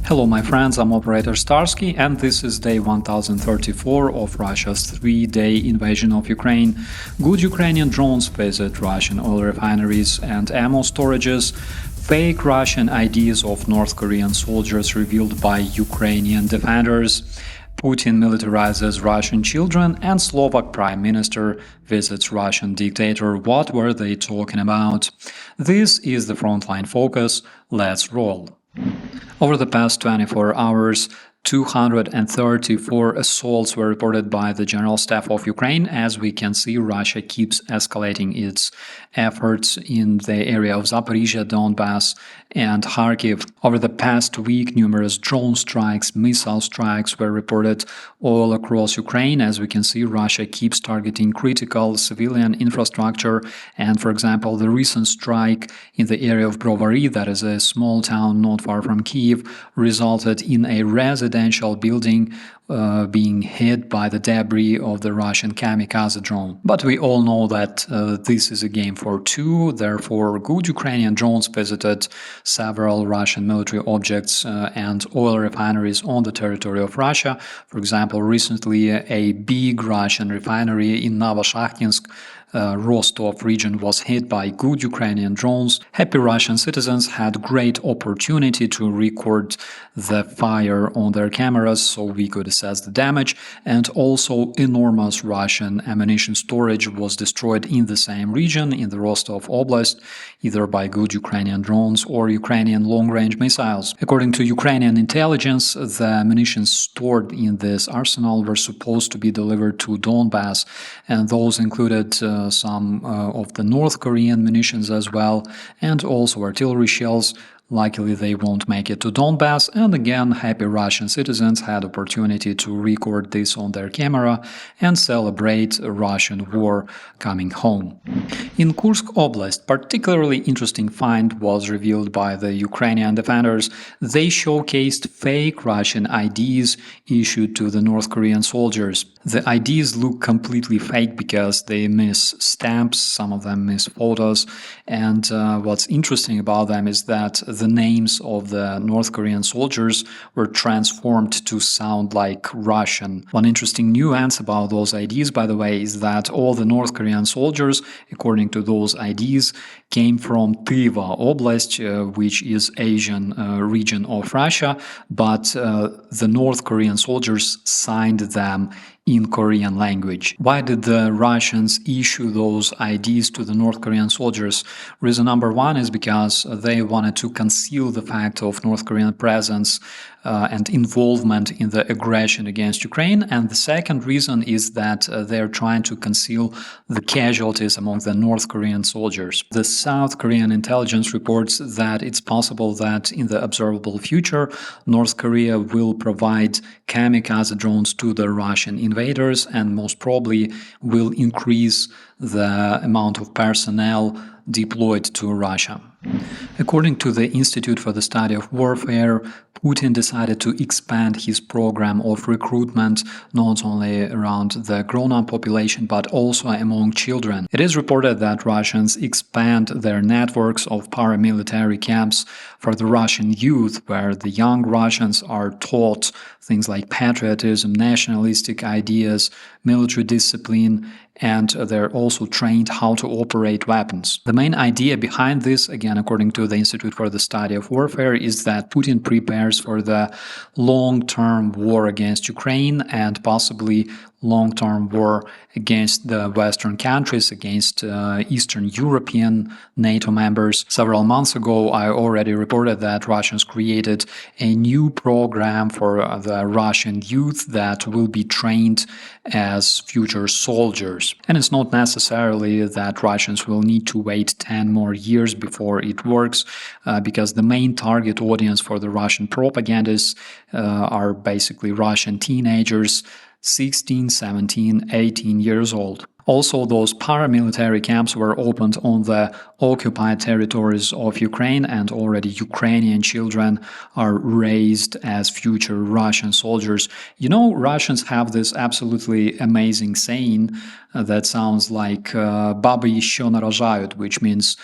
Hello my friends, I'm operator Starsky and this is day 1034 of Russia's 3-day invasion of Ukraine. Good Ukrainian drones visit Russian oil refineries and ammo storages. Fake Russian IDs of North Korean soldiers revealed by Ukrainian defenders. Putin militarizes Russian children and Slovak Prime Minister visits Russian dictator. What were they talking about? This is the Frontline Focus. Let's roll. Over the past 24 hours, 234 assaults were reported by the General Staff of Ukraine. As we can see, Russia keeps escalating its efforts in the area of Zaporizhia, Donbass, and Kharkiv. Over the past week, numerous drone strikes, missile strikes were reported all across Ukraine. As we can see, Russia keeps targeting critical civilian infrastructure. And, for example, the recent strike in the area of Brovary, that is a small town not far from Kyiv, resulted in a residential building being hit by the debris of the Russian kamikaze drone. But we all know that this is a game for two, therefore good Ukrainian drones visited several Russian military objects and oil refineries on the territory of Russia. For example, recently a big Russian refinery in Novoshakhtinsk, Rostov region was hit by good Ukrainian drones. Happy Russian citizens had great opportunity to record the fire on their cameras so we could assess the damage, and also enormous Russian ammunition storage was destroyed in the same region, in the Rostov Oblast, either by good Ukrainian drones or Ukrainian long-range missiles. According to Ukrainian intelligence, the ammunition stored in this arsenal were supposed to be delivered to Donbass, and those included some of the North Korean munitions as well, and also artillery shells. Luckily, they won't make it to Donbass, and again, happy Russian citizens had opportunity to record this on their camera and celebrate a Russian war coming home. In Kursk Oblast, particularly interesting find was revealed by the Ukrainian defenders. They showcased fake Russian IDs issued to the North Korean soldiers. The IDs look completely fake because they miss stamps, some of them miss photos, and what's interesting about them is that the names of the North Korean soldiers were transformed to sound like Russian. One interesting nuance about those IDs, by the way, is that all the North Korean soldiers, according to those IDs, came from Tver Oblast, which is Asian region of Russia, but the North Korean soldiers signed them in Korean language. Why did the Russians issue those IDs to the North Korean soldiers? Reason number one is because they wanted to conceal the fact of North Korean presence and involvement in the aggression against Ukraine. And the second reason is that they're trying to conceal the casualties among the North Korean soldiers. The South Korean intelligence reports that it's possible that in the observable future, North Korea will provide kamikaze drones to the Russian invaders and most probably will increase the amount of personnel deployed to Russia. According to the Institute for the Study of Warfare, Putin decided to expand his program of recruitment not only around the grown-up population but also among children. It is reported that Russians expand their networks of paramilitary camps for the Russian youth, where the young Russians are taught things like patriotism, nationalistic ideas, military discipline, and they're also trained how to operate weapons. The main idea behind this, again according to the Institute for the Study of Warfare, is that Putin prepares for the long-term war against Ukraine and possibly long-term war against the Western countries, against Eastern European NATO members. Several months ago, I already reported that Russians created a new program for the Russian youth that will be trained as future soldiers. And it's not necessarily that Russians will need to wait 10 more years before it works, because the main target audience for the Russian propagandists are basically Russian teenagers, 16, 17, 18 years old. Also, those paramilitary camps were opened on the occupied territories of Ukraine, and already Ukrainian children are raised as future Russian soldiers. You know, Russians have this absolutely amazing saying that sounds like "Baby еще нарожают," which means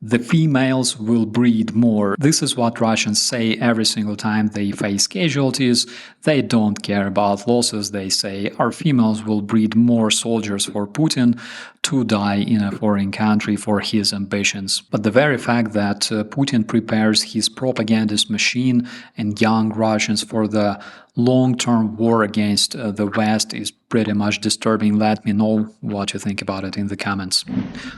the females will breed more. This is what Russians say every single time they face casualties. They don't care about losses. They say our females will breed more soldiers for Putin to die in a foreign country for his ambitions. But the very fact that Putin prepares his propagandist machine and young Russians for the long-term war against the West is pretty much disturbing. Let me know what you think about it in the comments.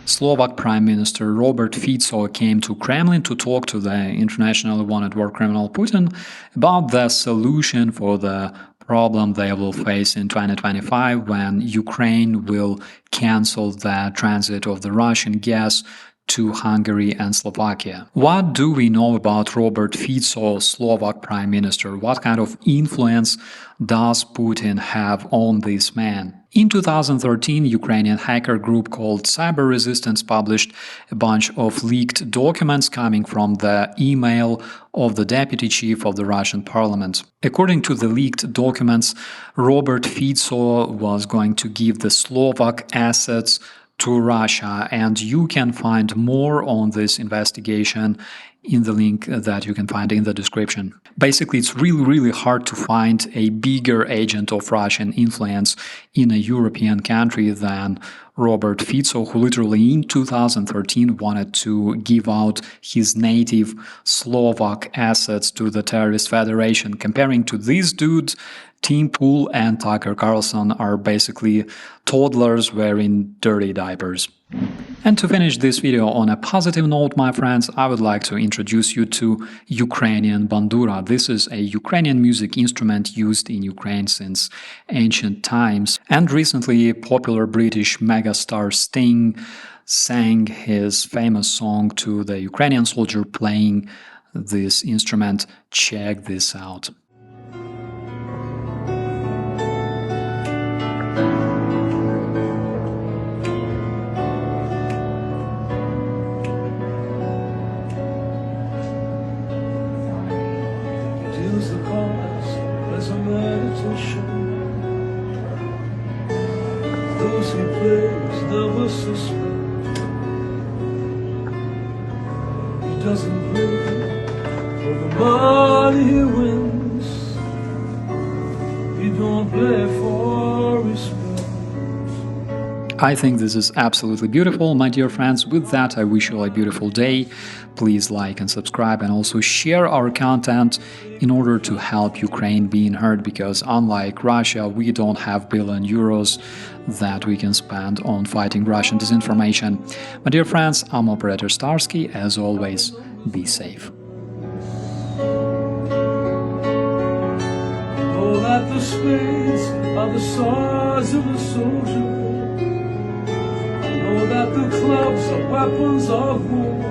Slovak Prime Minister Robert Fico came to Kremlin to talk to the internationally wanted war criminal Putin about the solution for the problem they will face in 2025 when Ukraine will cancel the transit of the Russian gas to Hungary and Slovakia. What do we know about Robert Fico, Slovak Prime Minister? What kind of influence does Putin have on this man? In 2013, Ukrainian hacker group called Cyber Resistance published a bunch of leaked documents coming from the email of the deputy chief of the Russian parliament. According to the leaked documents, Robert Fico was going to give the Slovak assets to Russia, and you can find more on this investigation in the link that you can find in the description. Basically, it's really hard to find a bigger agent of Russian influence in a European country than Robert Fico, who literally in 2013 wanted to give out his native Slovak assets to the terrorist federation. Comparing to these dudes, Tim Pool and Tucker Carlson are basically toddlers wearing dirty diapers. And to finish this video on a positive note, my friends, I would like to introduce you to Ukrainian Bandura. This is a Ukrainian music instrument used in Ukraine since ancient times. And recently, popular British megastar Sting sang his famous song to the Ukrainian soldier playing this instrument. Check this out. The cause as a meditation. Those he plays never suspect. He doesn't play for the money he wins. He don't play for respect. I think this is absolutely beautiful, my dear friends. With that, I wish you a beautiful day. Please like and subscribe and also share our content in order to help Ukraine being heard, because unlike Russia, we don't have billion euros that we can spend on fighting Russian disinformation. My dear friends, I'm Operator Starsky. As always, be safe. Know that the spades are the swords of the soldier. Know that the clubs are weapons of war.